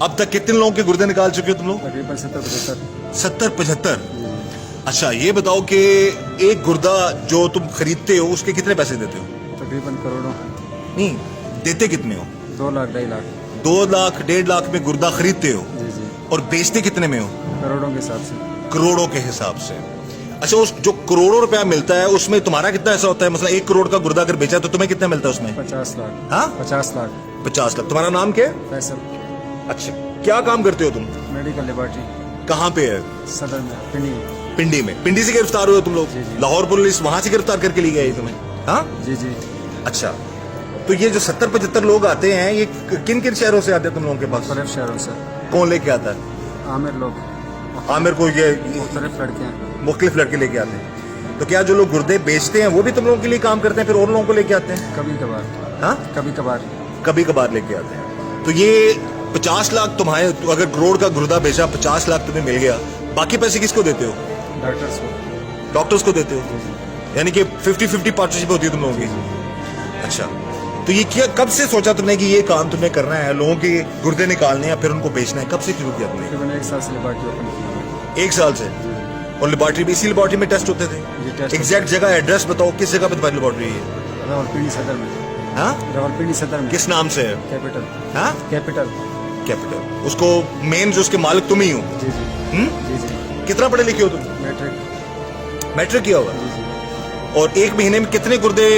अब तक कितने लोगों के गुर्दे निकाल चुके हो तुम लोग? तकरीबन 70-75। 70-75। अच्छा ये बताओ कि एक गुर्दा जो तुम खरीदते हो उसके कितने पैसे देते हो? तकरीबन करोड़ों। नहीं, देते कितने हो? 2 लाख 2.5 लाख। 2 लाख 1.5 लाख में गुर्दा खरीदते हो जी जी। और बेचते कितने में हो? करोड़ों के हिसाब से। करोड़ों के हिसाब से। अच्छा उस जो करोड़ों रुपया मिलता है उसमें तुम्हारा कितना ऐसा होता है? मतलब 1 करोड़ का गुर्दा अगर बेचा तो तुम्हें कितना मिलता है उसमें? 50 लाख। हाँ 50 लाख। 50 लाख। तुम्हारा नाम क्या है? फैसल। अच्छा क्या काम करते हो तुम? Medical laboratory. कहाँ पे है? सदर में, पिंडी में। पिंडी में। पिंडी से गिरफ्तार हुए तुम लोग? जी, जी। लाहौर पुलिस वहां से गिरफ्तार करके ली गई तुम्हें? हाँ जी जी। अच्छा तो ये जो 70-75 लोग आते हैं ये किन किन शहरों से आते हैं तुम लोगों के पास? मुख्तलिफ शहरों से। कौन लेके आता है? आमिर लोग। आमिर को ये मुख्तलिफ लड़के हैं। मुख्तलिफ लड़के लेके आते हैं। तो क्या जो लोग गुर्दे बेचते हैं वो भी तुम लोगों के लिए काम करते हैं फिर और लोगों को लेके आते हैं? कभी कभार। हाँ कभी कभार। कभी कभार लेके आते हैं। तो ये 50 लाख तुम्हारे, अगर करोड़ का गुर्दा बेचा 50 लाख तुम्हें मिल गया, बाकी पैसे किसको देते हो? डॉक्टर्स को। डॉक्टर्स को देते हो? यानी कि 50-50 पार्टनरशिप होती है तुम लोगों की। अच्छा तो ये क्या कब से सोचा तुमने कि ये काम तुम्हें करना है, लोगों के गुर्दे निकालने या फिर उनको बेचना है? कब से शुरू किया तुमने? तकरीबन 1 साल से लेबोरेटरी ओपन की। 1 साल से? और लेबोरेटरी भी, इसी लेबोरेटरी में टेस्ट होते थे? टेस्ट एग्जैक्ट जगह एड्रेस बताओ, किस जगह पे तुम्हारी लेबोरेटरी है? रावलपिंडी सदर में। हाँ रावलपिंडी सदर में। किस नाम से है? कैपिटल। हाँ कैपिटल। कैपिटल। उसको मेन जो उसके मालिक तुम ही हो? जी जी। जी जी। कितना पढ़े लिखे हो तुम? मैट्रिक। मैट्रिक किया होगा। जी जी। और एक महीने में कितने गुर्दे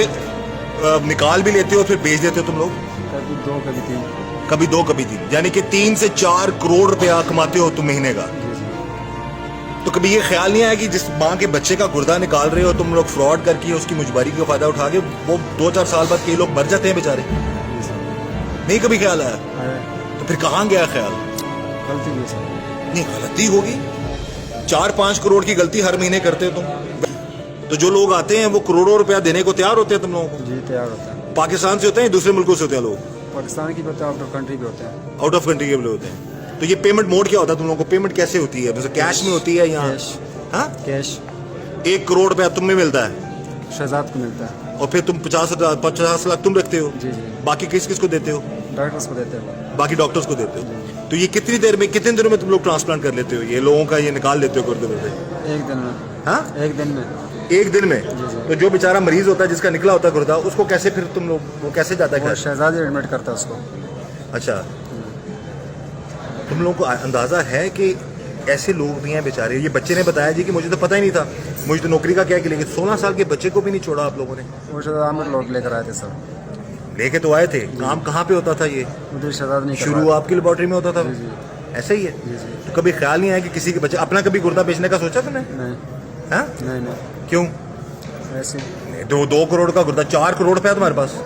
निकाल भी लेते हो फिर बेच देते हो तुम लोग? कभी 2 कभी 3। कभी 2 कभी 3, यानी कि 3 से 4 करोड़ रुपया कमाते हो तुम महीने का। जी जी। तो कभी ये ख्याल नहीं आया कि जिस माँ के बच्चे का गुर्दा निकाल रहे हो तुम लोग फ्रॉड करके उसकी मुजबारी का फायदा उठा के वो 2-4 साल बाद कई लोग मर जाते हैं बेचारे? जी सर। नहीं कभी ख्याल आया? आया। तो फिर कहाँ गया ख्याल? गलती हुई सर। नहीं गलती होगी, 4-5 करोड़ की गलती हर महीने करते हो तुम। तो जो लोग आते हैं वो करोड़ों रुपया देने को तैयार होते हैं तुम लोगों को? जी तैयार होता है। पाकिस्तान से होते हैं दूसरे मुल्कों से होते हैं लोग? पाकिस्तान की भी होता है, आउट ऑफ कंट्री भी होते हैं। आउट ऑफ कंट्री के भी होते हैं। तो ये पेमेंट मोड क्या होता है तुम लोगों को? पेमेंट कैसे होती है? जैसे कैश में होती है या? कैश। हाँ कैश। 1 करोड़ रुपया तुम्हें मिलता है शहजाद को मिलता है। और फिर तुम 50 लाख तुम रखते हो? जी जी। बाकी किस किस को देते हो? डॉक्टर्स को देते हैं। बाकी डॉक्टर्स को देते हो? तो ये कितनी देर में, कितने दिनों में तुम लोग ट्रांसप्लांट कर लेते हो ये लोगों का, ये निकाल लेते हो गुर्दे गुर्दे? 1 दिन में। हाँ 1 दिन में। 1 दिन में? जी, जी। तो जो बेचारा मरीज होता है जिसका निकला होता है गुर्दा, उसको कैसे फिर तुम लोग, वो कैसे जाता है वो घर? शहजाद एडमिट करता है उसको। अच्छा तुम लोगों को अंदाजा है कि ऐसे लोग भी हैं बेचारे? ये बच्चे ने बताया जी कि मुझे तो पता ही नहीं था, मुझे तो नौकरी का क्या कि, लेकिन 16 साल के बच्चे को भी नहीं छोड़ा आप लोगों ने? वो शहजाद आमिर लोग लेकर आए थे सर। लेके तो आए थे, काम कहाँ पे होता था ये? मुझे शहजाद नहीं शुरू आपकी लेबोरेटरी में होता था? जी जी। ऐसा ही है? जी जी। तो कभी ख्याल नहीं आया कि किसी के बच्चे, अपना कभी गुर्दा बेचने का सोचा तुमने? नहीं हाँ नहीं नहीं। क्यों? ऐसे। 2 करोड़ का गुर्दा, 4 करोड़ रुपया तुम्हारे पास?